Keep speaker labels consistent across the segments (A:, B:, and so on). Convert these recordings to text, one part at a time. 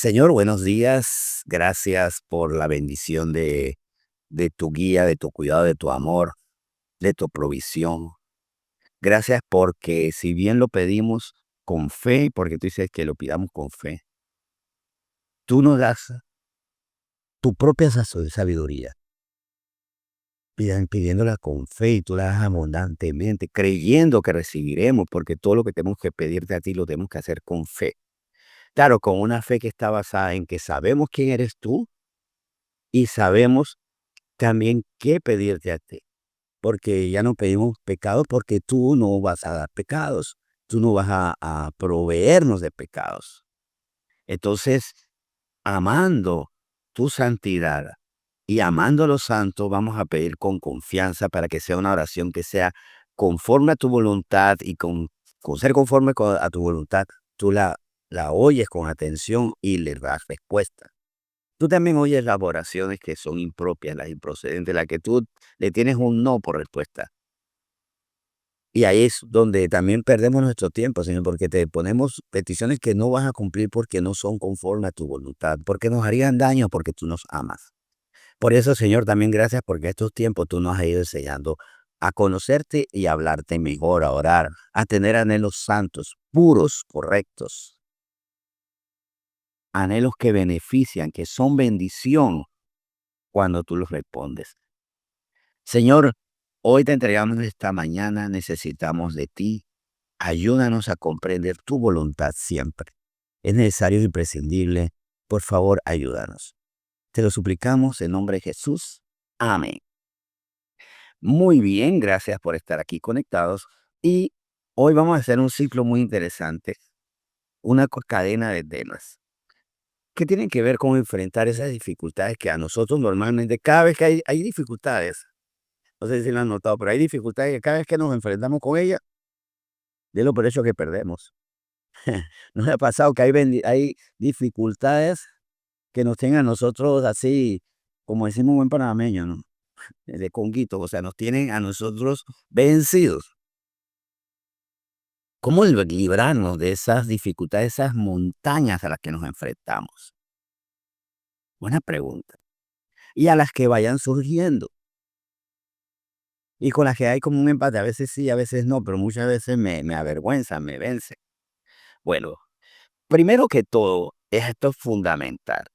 A: Señor, buenos días. Gracias por la bendición de tu guía, de tu cuidado, de tu amor, de tu provisión. Gracias porque si bien lo pedimos con fe, porque tú dices que lo pidamos con fe, tú nos das tu propia sabiduría, pidiéndola con fe y tú la das abundantemente, creyendo que recibiremos, porque todo lo que tenemos que pedirte a ti lo tenemos que hacer con fe. Claro, con una fe que está basada en que sabemos quién eres tú y sabemos también qué pedirte a ti. Porque ya no pedimos pecados porque tú no vas a dar pecados, tú no vas a proveernos de pecados. Entonces, amando tu santidad y amando a los santos, vamos a pedir con confianza para que sea una oración que sea conforme a tu voluntad y con ser conforme a tu voluntad, tú la oyes con atención y le das respuesta. Tú también oyes las oraciones que son impropias, las improcedentes, las que tú le tienes un no por respuesta. Y ahí es donde también perdemos nuestro tiempo, Señor, porque te ponemos peticiones que no vas a cumplir porque no son conforme a tu voluntad, porque nos harían daño, porque tú nos amas. Por eso, Señor, también gracias porque estos tiempos tú nos has ido enseñando a conocerte y a hablarte mejor, a orar, a tener anhelos santos, puros, correctos, anhelos que benefician, que son bendición cuando tú los respondes. Señor, hoy te entregamos esta mañana, necesitamos de ti. Ayúdanos a comprender tu voluntad siempre. Es necesario y imprescindible. Por favor, ayúdanos. Te lo suplicamos en nombre de Jesús. Amén. Muy bien, gracias por estar aquí conectados. Y hoy vamos a hacer un ciclo muy interesante, una cadena de temas que tienen que ver con enfrentar esas dificultades que a nosotros normalmente, cada vez que hay dificultades, no sé si lo han notado, pero hay dificultades que cada vez que nos enfrentamos con ellas, de lo por hecho que perdemos. ¿No le ha pasado que hay dificultades que nos tienen a nosotros así, como decimos buen panameño, ¿no? De conguito, o sea, nos tienen a nosotros vencidos? ¿Cómo librarnos de esas dificultades, esas montañas a las que nos enfrentamos? Buena pregunta. Y a las que vayan surgiendo. Y con las que hay como un empate, a veces sí, a veces no, pero muchas veces me avergüenza, me vence. Bueno, primero que todo, esto es fundamental.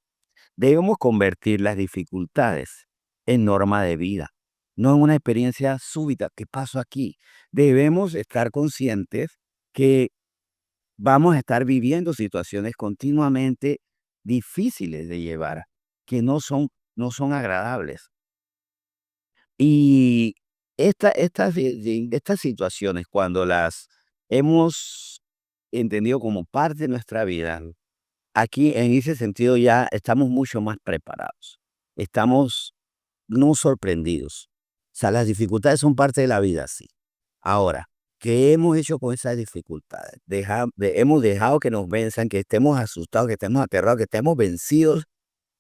A: Debemos convertir las dificultades en norma de vida, no en una experiencia súbita. ¿Qué pasó aquí? Debemos estar conscientes que vamos a estar viviendo situaciones continuamente difíciles de llevar, que no son agradables. Y estas situaciones, cuando las hemos entendido como parte de nuestra vida, aquí, en ese sentido, ya estamos mucho más preparados. Estamos no sorprendidos. O sea, las dificultades son parte de la vida, sí. Ahora, ¿qué hemos hecho con esas dificultades? Hemos dejado que nos venzan, que estemos asustados, que estemos aterrados, que estemos vencidos.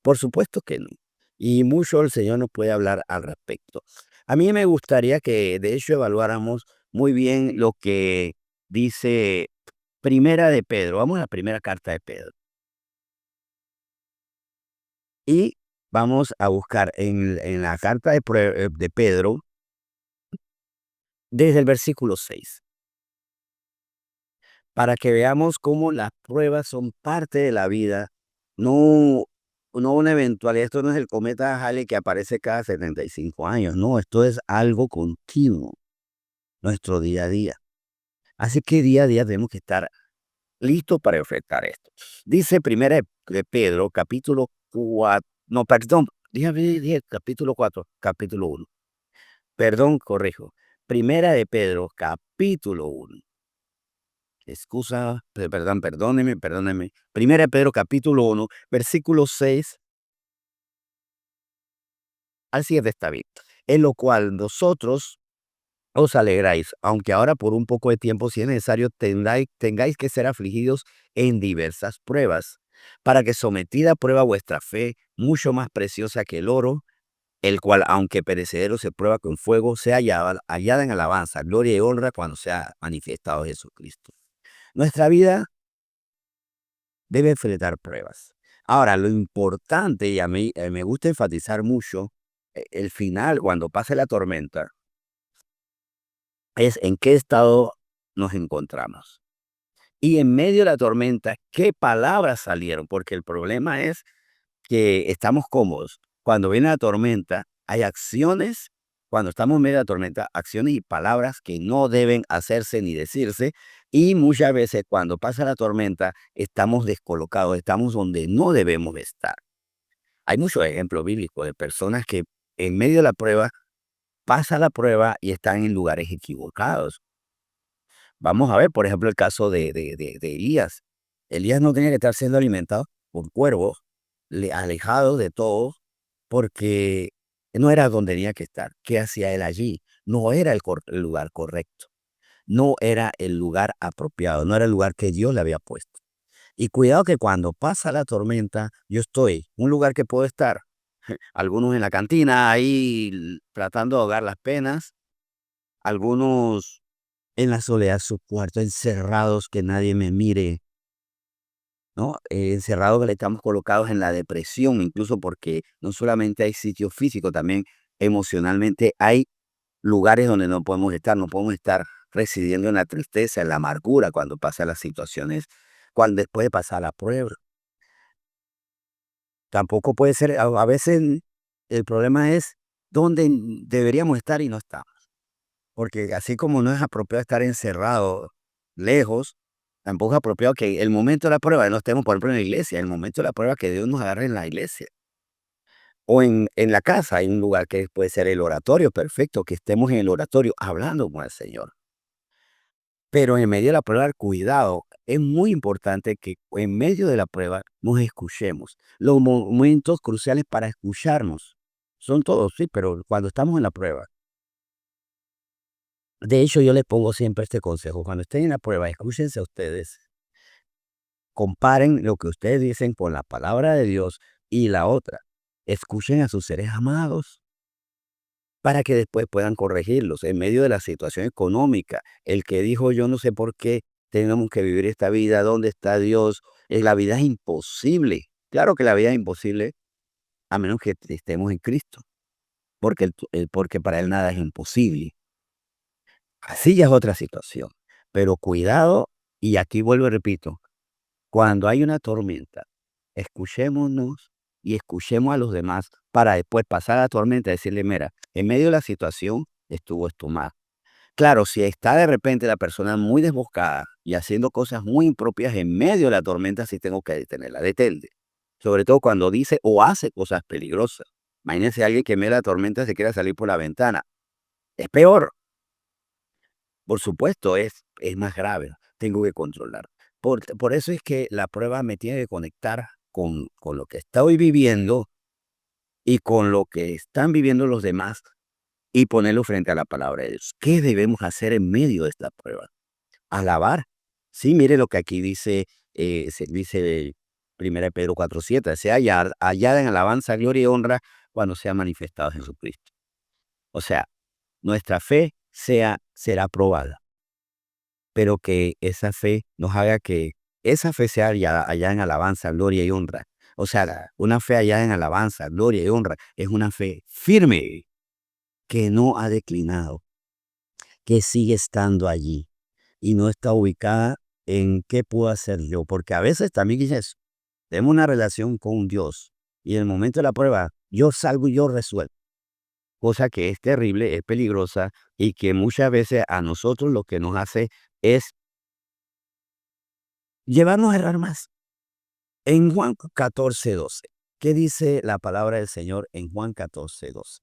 A: Por supuesto que no. Y mucho el Señor nos puede hablar al respecto. A mí me gustaría que, de hecho, evaluáramos muy bien lo que dice Primera de Pedro. Vamos a la primera carta de Pedro. Y vamos a buscar en la carta de Pedro, desde el versículo 6, para que veamos cómo las pruebas son parte de la vida, no, no una eventualidad. Esto no es el cometa Halley que aparece cada 75 años, no, esto es algo continuo, nuestro día a día. Así que día a día tenemos que estar listos para enfrentar esto. Dice primera de Pedro, capítulo 4, no, perdón, dije capítulo 4, capítulo 1. Perdón, corrijo. Primera de Pedro, capítulo 1. Perdón, perdóneme. Primera de Pedro, capítulo 1, versículo 6 al 7 está bien. En lo cual nosotros os alegráis, aunque ahora por un poco de tiempo, si es necesario, tengáis que ser afligidos en diversas pruebas, para que sometida a prueba vuestra fe, mucho más preciosa que el oro, el cual, aunque perecedero, se prueba con fuego, sea hallada en alabanza, gloria y honra cuando sea manifestado Jesucristo. Nuestra vida debe enfrentar pruebas. Ahora, lo importante, y a mí me gusta enfatizar mucho, el final, cuando pase la tormenta, es en qué estado nos encontramos. Y en medio de la tormenta, ¿qué palabras salieron? Porque el problema es que estamos cómodos. Cuando viene la tormenta, hay acciones, cuando estamos en medio de la tormenta, acciones y palabras que no deben hacerse ni decirse. Y muchas veces cuando pasa la tormenta, estamos descolocados, estamos donde no debemos de estar. Hay muchos ejemplos bíblicos de personas que en medio de la prueba, pasa la prueba y están en lugares equivocados. Vamos a ver, por ejemplo, el caso de Elías. Elías no tenía que estar siendo alimentado por cuervos, alejado de todo, porque no era donde tenía que estar. ¿Qué hacía él allí? No era el lugar correcto, no era el lugar apropiado, no era el lugar que Dios le había puesto. Y cuidado que cuando pasa la tormenta, yo estoy, un lugar que puedo estar, algunos en la cantina, ahí tratando de ahogar las penas, algunos en la soledad de su cuarto, encerrados, que nadie me mire, ¿no? Encerrados, que estamos colocados en la depresión, incluso porque no solamente hay sitio físico, también emocionalmente hay lugares donde no podemos estar residiendo en la tristeza, en la amargura cuando pasan las situaciones, cuando después de pasar la prueba. Tampoco puede ser, a veces el problema es dónde deberíamos estar y no estamos. Porque así como no es apropiado estar encerrado lejos, tampoco es apropiado que el momento de la prueba no estemos, por ejemplo, en la iglesia, el momento de la prueba que Dios nos agarre en la iglesia o en la casa. Hay un lugar que puede ser el oratorio, perfecto, que estemos en el oratorio hablando con el Señor. Pero en medio de la prueba, cuidado, es muy importante que en medio de la prueba nos escuchemos. Los momentos cruciales para escucharnos son todos, sí, pero cuando estamos en la prueba. De hecho, yo les pongo siempre este consejo. Cuando estén en la prueba, escúchense a ustedes. Comparen lo que ustedes dicen con la palabra de Dios y la otra. Escuchen a sus seres amados para que después puedan corregirlos en medio de la situación económica. El que dijo, yo no sé por qué tenemos que vivir esta vida, ¿dónde está Dios? La vida es imposible. Claro que la vida es imposible a menos que estemos en Cristo, porque, porque para Él nada es imposible. Así ya es otra situación. Pero cuidado, y aquí vuelvo y repito, cuando hay una tormenta, escuchémonos y escuchemos a los demás para después pasar la tormenta y decirle, mira, en medio de la situación estuvo esto mal. Claro, si está de repente la persona muy desbocada y haciendo cosas muy impropias en medio de la tormenta, sí tengo que detenerla, detente. Sobre todo cuando dice o hace cosas peligrosas. Imagínense a alguien que en medio de la tormenta se quiera salir por la ventana. Es peor. Por supuesto, es más grave, tengo que controlar. Por eso es que la prueba me tiene que conectar con lo que estoy viviendo y con lo que están viviendo los demás y ponerlo frente a la palabra de Dios. ¿Qué debemos hacer en medio de esta prueba? Alabar. Sí, mire lo que aquí dice, se dice 1 Pedro 4:7, sea hallada en alabanza, gloria y honra cuando sea manifestado Jesucristo. O sea, nuestra fe será probada, pero que esa fe nos haga que esa fe sea allá en alabanza, gloria y honra. O sea, una fe allá en alabanza, gloria y honra es una fe firme que no ha declinado, que sigue estando allí y no está ubicada en qué puedo hacer yo, porque a veces también es eso. Tenemos una relación con Dios y en el momento de la prueba yo salgo y yo resuelvo, cosa que es terrible, es peligrosa y que muchas veces a nosotros lo que nos hace es llevarnos a errar más. En Juan 14:12, ¿qué dice la palabra del Señor en Juan 14:12?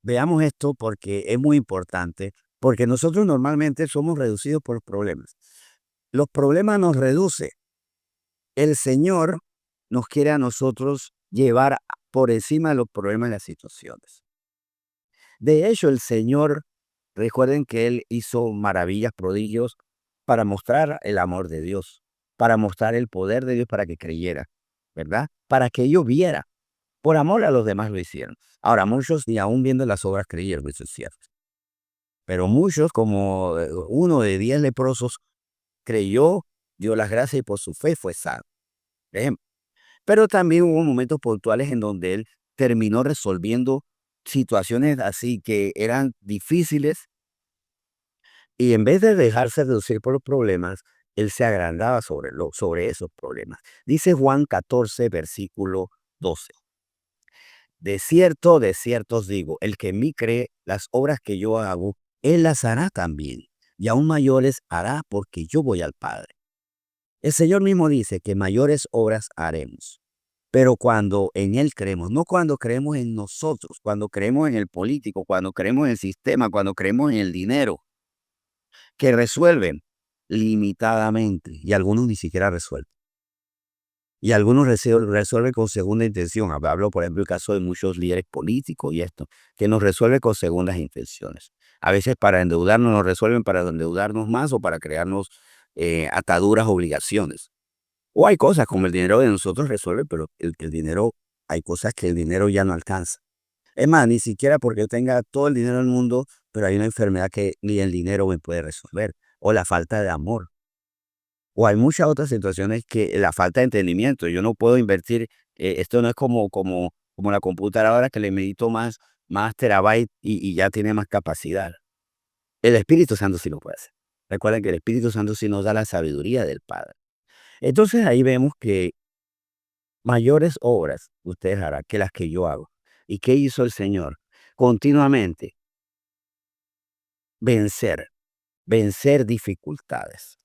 A: Veamos esto porque es muy importante, porque nosotros normalmente somos reducidos por problemas. Los problemas nos reducen. El Señor nos quiere a nosotros llevar por encima de los problemas y las situaciones. De hecho, el Señor, recuerden que Él hizo maravillas, prodigios para mostrar el amor de Dios, para mostrar el poder de Dios para que creyera, ¿verdad? Para que ellos vieran. Por amor a los demás lo hicieron. Ahora, muchos ni aún viendo las obras creyeron, eso es cierto. Pero muchos, como uno de 10 leprosos, creyó, dio las gracias y por su fe fue sano. Ejemplo. Pero también hubo momentos puntuales en donde él terminó resolviendo situaciones así que eran difíciles y en vez de dejarse reducir por los problemas, él se agrandaba sobre esos problemas. Dice Juan 14, versículo 12. De cierto os digo, el que en mí cree, las obras que yo hago, él las hará también, y aún mayores hará porque yo voy al Padre. El Señor mismo dice que mayores obras haremos, pero cuando en Él creemos, no cuando creemos en nosotros, cuando creemos en el político, cuando creemos en el sistema, cuando creemos en el dinero, que resuelven limitadamente, y algunos ni siquiera resuelven. Y algunos resuelven con segunda intención. Hablo, por ejemplo, el caso de muchos líderes políticos y esto, que nos resuelve con segundas intenciones. A veces para endeudarnos nos resuelven para endeudarnos más o para crearnos ataduras, obligaciones. O hay cosas como el dinero de nosotros resuelve, pero el dinero, hay cosas que el dinero ya no alcanza. Es más, ni siquiera porque tenga todo el dinero del mundo, pero hay una enfermedad que ni el dinero me puede resolver. O la falta de amor. O hay muchas otras situaciones que la falta de entendimiento. Yo no puedo invertir, esto no es como la computadora que le medito más terabyte y ya tiene más capacidad. El Espíritu Santo sí lo puede hacer. Recuerden que el Espíritu Santo sí nos da la sabiduría del Padre. Entonces ahí vemos que mayores obras ustedes harán que las que yo hago. ¿Y qué hizo el Señor? Continuamente vencer, vencer dificultades.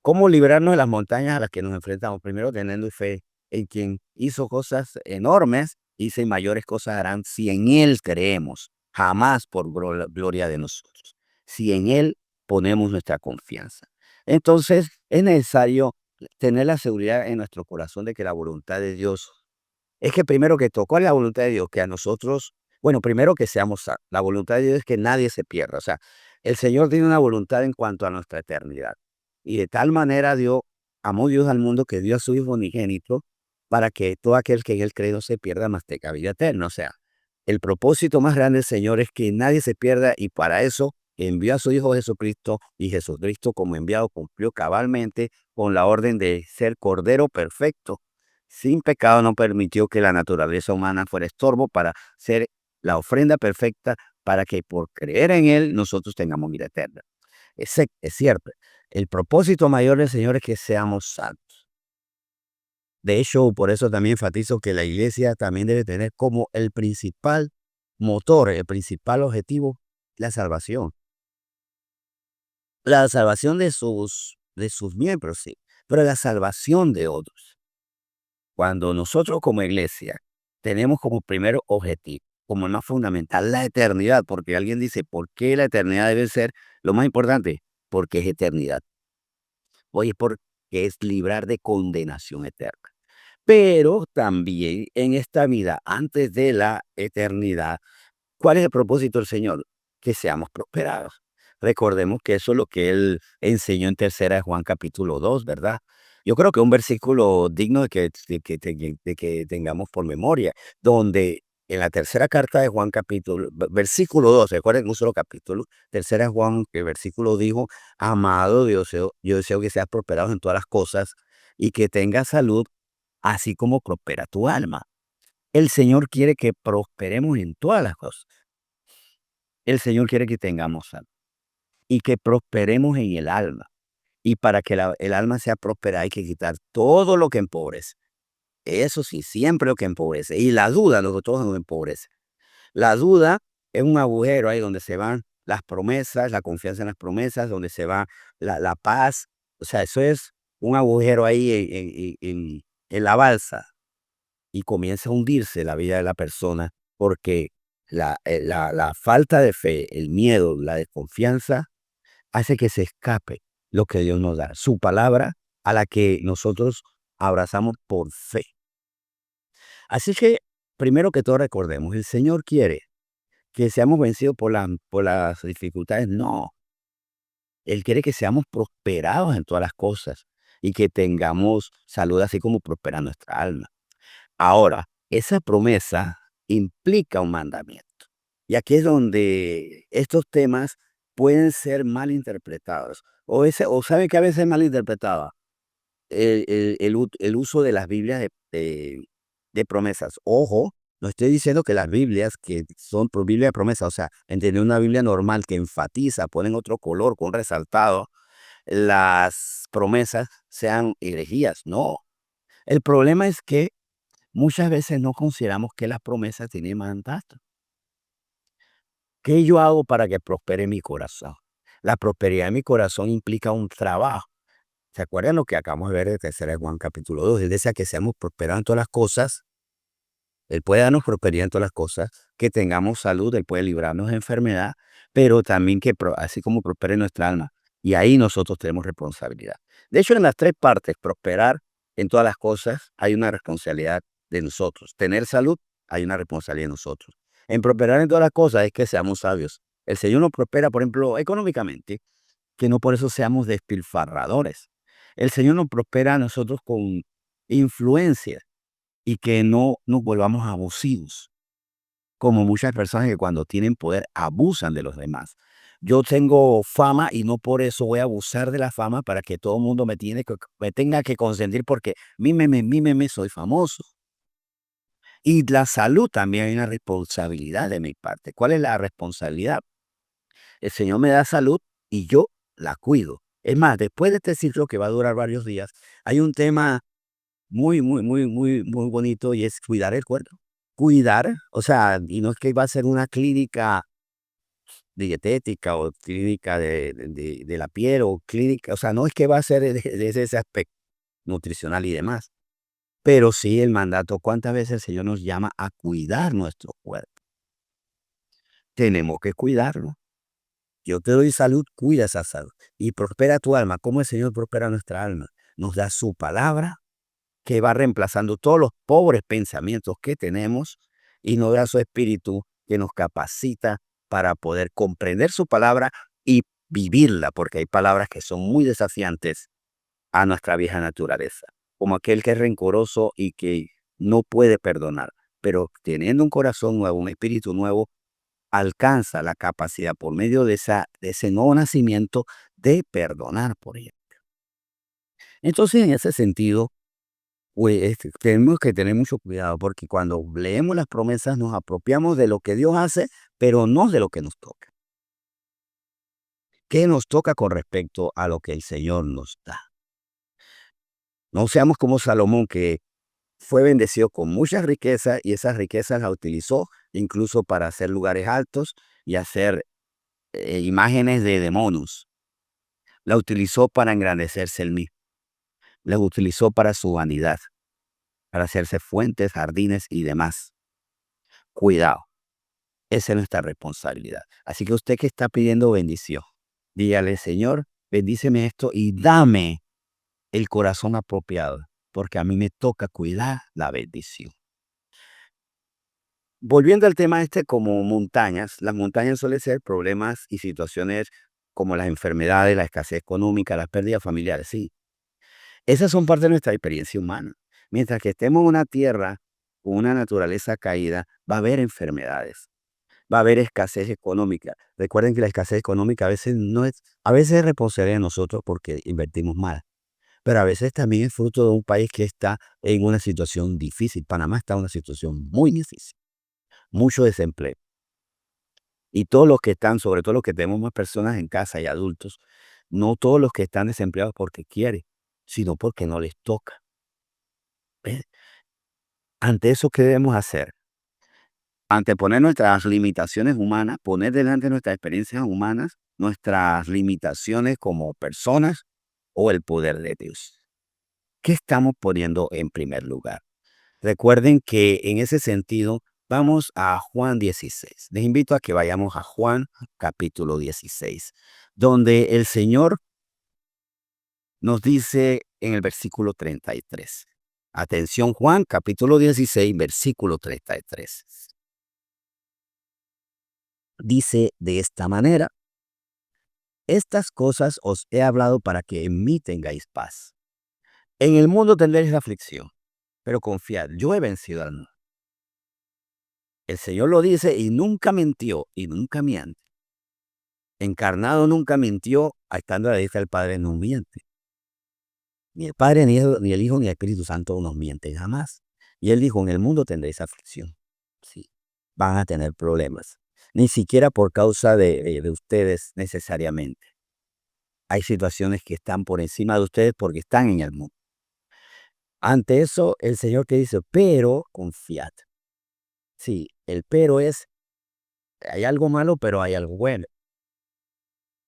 A: ¿Cómo librarnos de las montañas a las que nos enfrentamos? Primero, teniendo fe en quien hizo cosas enormes, dice, y mayores cosas harán si en Él creemos, jamás por gloria de nosotros. Si en Él ponemos nuestra confianza. Entonces, es necesario tener la seguridad en nuestro corazón de que la voluntad de Dios es que primero que todo, ¿cuál es la voluntad de Dios? Que a nosotros, bueno, primero que seamos salvos. La voluntad de Dios es que nadie se pierda. O sea, el Señor tiene una voluntad en cuanto a nuestra eternidad. Y de tal manera amó Dios al mundo que dio a su Hijo unigénito para que todo aquel que en Él cree no se pierda, mas tenga vida eterna. O sea, el propósito más grande del Señor es que nadie se pierda y para eso envió a su Hijo Jesucristo y Jesucristo como enviado cumplió cabalmente con la orden de ser Cordero perfecto sin pecado, no permitió que la naturaleza humana fuera estorbo para ser la ofrenda perfecta para que por creer en Él nosotros tengamos vida eterna. Es cierto, el propósito mayor del Señor es que seamos santos. De hecho, por eso también enfatizo que la iglesia también debe tener como el principal motor, el principal objetivo, la salvación. La salvación de sus miembros, sí, pero la salvación de otros. Cuando nosotros como iglesia tenemos como primer objetivo, como más fundamental, la eternidad, porque alguien dice, ¿por qué la eternidad debe ser lo más importante? Porque es eternidad. Oye, porque es librar de condenación eterna. Pero también en esta vida, antes de la eternidad, ¿cuál es el propósito del Señor? Que seamos prosperados. Recordemos que eso es lo que Él enseñó en tercera de Juan capítulo 2, ¿verdad? Yo creo que un versículo digno de que tengamos por memoria, donde en la tercera carta de Juan capítulo, versículo 2, recuerden un solo capítulo, tercera de Juan, que el versículo dijo, amado Dios, yo deseo que seas prosperado en todas las cosas y que tengas salud, así como prospera tu alma. El Señor quiere que prosperemos en todas las cosas. El Señor quiere que tengamos salud y que prosperemos en el alma. Y para que el alma sea próspera hay que quitar todo lo que empobrece. Eso sí, siempre lo que empobrece. Y la duda, lo que todos nos empobrece. La duda es un agujero ahí donde se van las promesas, la confianza en las promesas, donde se va la paz. O sea, eso es un agujero ahí en la balsa y comienza a hundirse la vida de la persona porque la falta de fe, el miedo, la desconfianza hace que se escape lo que Dios nos da, su palabra a la que nosotros abrazamos por fe. Así que, primero que todo recordemos, el Señor quiere que seamos vencidos por las dificultades, no. Él quiere que seamos prosperados en todas las cosas y que tengamos salud así como prospera nuestra alma. Ahora, esa promesa implica un mandamiento. Y aquí es donde estos temas pueden ser mal interpretados. O saben que a veces es mal interpretada. el uso de las Biblias de promesas. Ojo, no estoy diciendo que las Biblias que son por Biblia de promesas, o sea, entender una Biblia normal que enfatiza, ponen otro color con resaltado, las promesas sean herejías. No. El problema es que muchas veces no consideramos que las promesas tienen mandato. ¿Qué yo hago para que prospere mi corazón? La prosperidad de mi corazón implica un trabajo. ¿Se acuerdan lo que acabamos de ver de 3 de Juan capítulo 2? Él desea que seamos prosperados en todas las cosas. Él puede darnos prosperidad en todas las cosas, que tengamos salud, Él puede librarnos de enfermedad, pero también que así como prospere nuestra alma. Y ahí nosotros tenemos responsabilidad. De hecho, en las 3 partes, prosperar en todas las cosas, hay una responsabilidad de nosotros. Tener salud, hay una responsabilidad de nosotros. En prosperar en todas las cosas es que seamos sabios. El Señor nos prospera, por ejemplo, económicamente, que no por eso seamos despilfarradores. El Señor nos prospera a nosotros con influencia y que no nos volvamos abusivos, como muchas personas que cuando tienen poder abusan de los demás. Yo tengo fama y no por eso voy a abusar de la fama para que todo el mundo me tenga que consentir porque mímeme, soy famoso. Y la salud también hay una responsabilidad de mi parte. ¿Cuál es la responsabilidad? El Señor me da salud y yo la cuido. Es más, después de este ciclo que va a durar varios días, hay un tema muy bonito y es cuidar el cuerpo. Cuidar, o sea, y no es que va a ser una clínica dietética o clínica de la piel o clínica, o sea, no es que va a ser de ese aspecto nutricional y demás, pero sí el mandato, ¿cuántas veces el Señor nos llama a cuidar nuestro cuerpo? Tenemos que cuidarlo. Yo te doy salud, cuida esa salud y prospera tu alma. ¿Cómo el Señor prospera nuestra alma? Nos da su palabra que va reemplazando todos los pobres pensamientos que tenemos y nos da su espíritu que nos capacita para poder comprender su palabra y vivirla, porque hay palabras que son muy desafiantes a nuestra vieja naturaleza, como aquel que es rencoroso y que no puede perdonar, pero teniendo un corazón nuevo, un espíritu nuevo, alcanza la capacidad por medio de ese nuevo nacimiento de perdonar por ella. Entonces, en ese sentido, pues, tenemos que tener mucho cuidado, porque cuando leemos las promesas nos apropiamos de lo que Dios hace, pero no de lo que nos toca. ¿Qué nos toca con respecto a lo que el Señor nos da? No seamos como Salomón, que fue bendecido con muchas riquezas y esas riquezas las utilizó incluso para hacer lugares altos y hacer imágenes de demonios. La utilizó para engrandecerse él mismo. La utilizó para su vanidad, para hacerse fuentes, jardines y demás. Cuidado. Esa es nuestra responsabilidad. Así que usted que está pidiendo bendición, dígale, Señor, bendíceme esto y dame el corazón apropiado, porque a mí me toca cuidar la bendición. Volviendo al tema este como montañas, las montañas suelen ser problemas y situaciones como las enfermedades, la escasez económica, las pérdidas familiares, sí. Esas son parte de nuestra experiencia humana. Mientras que estemos en una tierra con una naturaleza caída, va a haber enfermedades. Va a haber escasez económica. Recuerden que la escasez económica a veces no es, a veces es responsabilidad de nosotros porque invertimos mal, pero a veces también es fruto de un país que está en una situación difícil. Panamá está en una situación muy difícil, mucho desempleo. Y todos los que están, sobre todo los que tenemos más personas en casa y adultos, no todos los que están desempleados porque quieren, sino porque no les toca. ¿Ves? Ante eso, ¿qué debemos hacer? Anteponer nuestras limitaciones humanas, poner delante nuestras experiencias humanas, nuestras limitaciones como personas o el poder de Dios. ¿Qué estamos poniendo en primer lugar? Recuerden que en ese sentido vamos a Juan 16. Les invito a que vayamos a Juan capítulo 16, donde el Señor nos dice en el versículo 33. Atención, Juan capítulo 16, versículo 33. Dice de esta manera: estas cosas os he hablado para que en mí tengáis paz. En el mundo tendréis aflicción, pero confiad, yo he vencido al mundo. El Señor lo dice y nunca mintió y nunca miente. Encarnado nunca mintió, estando a la diestra del Padre no miente. Ni el Padre, ni el Hijo, ni el Espíritu Santo nos mienten jamás. Y Él dijo, en el mundo tendréis aflicción. Sí, van a tener problemas. Ni siquiera por causa de ustedes necesariamente. Hay situaciones que están por encima de ustedes porque están en el mundo. Ante eso, el Señor te dice, pero confiad. Sí, el pero es, hay algo malo, pero hay algo bueno.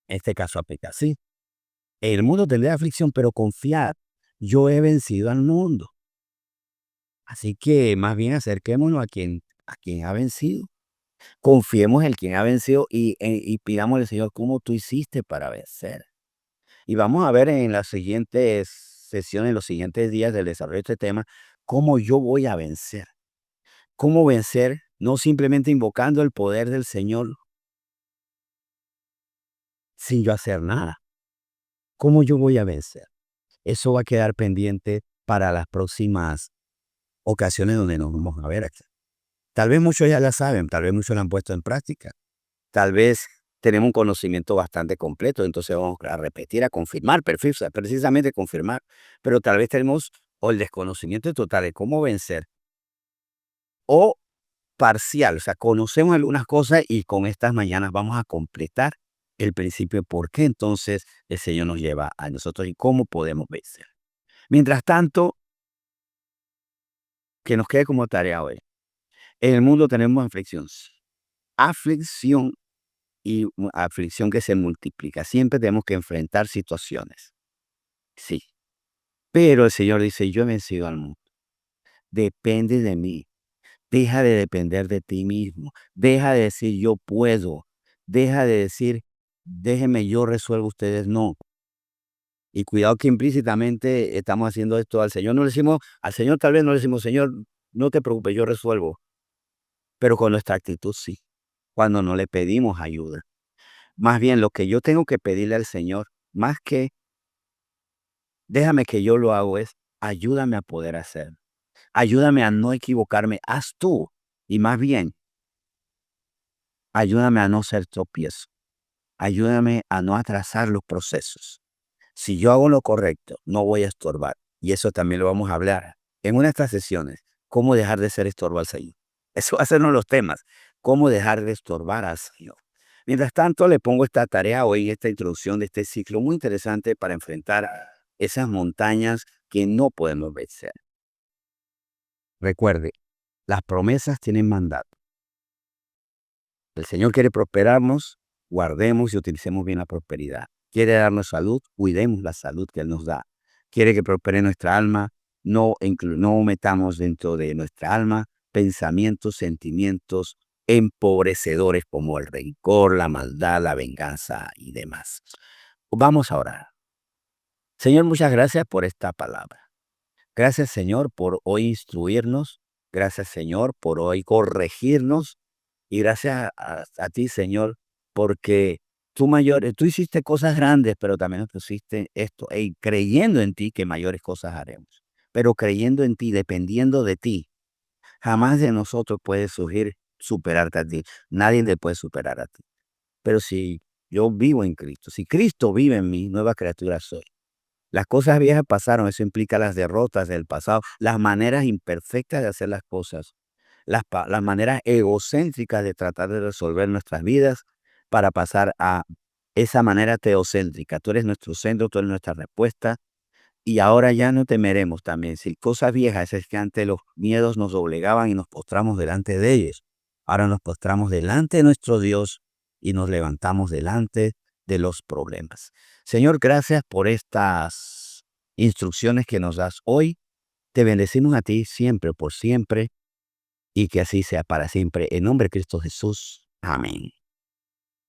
A: En este caso aplica así. El mundo tendrá aflicción, pero confiad. Yo he vencido al mundo. Así que más bien acerquémonos a quien ha vencido. Confiemos en quien ha vencido y pidamos al Señor cómo tú hiciste para vencer. Y vamos a ver en las siguientes sesiones, en los siguientes días del desarrollo de este tema, cómo yo voy a vencer. Cómo vencer, no simplemente invocando el poder del Señor sin yo hacer nada. ¿Cómo yo voy a vencer? Eso va a quedar pendiente para las próximas ocasiones donde nos vamos a ver aquí. Tal vez muchos ya la saben, tal vez muchos la han puesto en práctica. Tal vez tenemos un conocimiento bastante completo, entonces vamos a repetir, a confirmar, precisamente confirmar, pero tal vez tenemos o el desconocimiento total de cómo vencer o parcial, o sea, conocemos algunas cosas y con estas mañanas vamos a completar el principio de por qué entonces el Señor nos lleva a nosotros y cómo podemos vencer. Mientras tanto, que nos quede como tarea hoy. En el mundo tenemos aflicción y aflicción que se multiplica. Siempre tenemos que enfrentar situaciones. Sí. Pero el Señor dice, yo he vencido al mundo. Depende de mí. Deja de depender de ti mismo. Deja de decir yo puedo. Deja de decir déjeme yo resuelvo, ustedes no. Y cuidado que implícitamente estamos haciendo esto al Señor. No le decimos, al Señor tal vez no le decimos, Señor, no te preocupes, yo resuelvo. Pero con nuestra actitud sí. Cuando no le pedimos ayuda. Más bien lo que yo tengo que pedirle al Señor, más que déjame que yo lo hago, es ayúdame a poder hacer. Ayúdame a no equivocarme, haz tú. Y más bien, ayúdame a no ser tropiezo. Ayúdame a no atrasar los procesos. Si yo hago lo correcto, no voy a estorbar. Y eso también lo vamos a hablar en una de estas sesiones. Cómo dejar de ser estorbo al Señor. Eso va a ser uno de los temas. Cómo dejar de estorbar al Señor. Mientras tanto, le pongo esta tarea hoy, esta introducción de este ciclo muy interesante para enfrentar esas montañas que no podemos vencer. Recuerde, las promesas tienen mandato. El Señor quiere prosperarnos, guardemos y utilicemos bien la prosperidad. Quiere darnos salud, cuidemos la salud que Él nos da. Quiere que prospere nuestra alma, no metamos dentro de nuestra alma pensamientos, sentimientos empobrecedores como el rencor, la maldad, la venganza y demás. Vamos a orar. Señor, muchas gracias por esta palabra. Gracias, Señor, por hoy instruirnos. Gracias, Señor, por hoy corregirnos. Y gracias a ti, Señor, porque tú hiciste cosas grandes, pero también nos pusiste esto, creyendo en ti que mayores cosas haremos. Pero creyendo en ti, dependiendo de ti, jamás de nosotros puede surgir superarte a ti. Nadie te puede superar a ti. Pero si yo vivo en Cristo, si Cristo vive en mí, nueva criatura soy. Las cosas viejas pasaron, eso implica las derrotas del pasado, las maneras imperfectas de hacer las cosas, las maneras egocéntricas de tratar de resolver nuestras vidas para pasar a esa manera teocéntrica. Tú eres nuestro centro, tú eres nuestra respuesta y ahora ya no temeremos también. Si cosas viejas es que antes los miedos nos obligaban y nos postramos delante de ellos. Ahora nos postramos delante de nuestro Dios y nos levantamos delante de los problemas. Señor, gracias por estas instrucciones que nos das hoy. Te bendecimos a ti siempre, por siempre, y que así sea para siempre. En nombre de Cristo Jesús. Amén.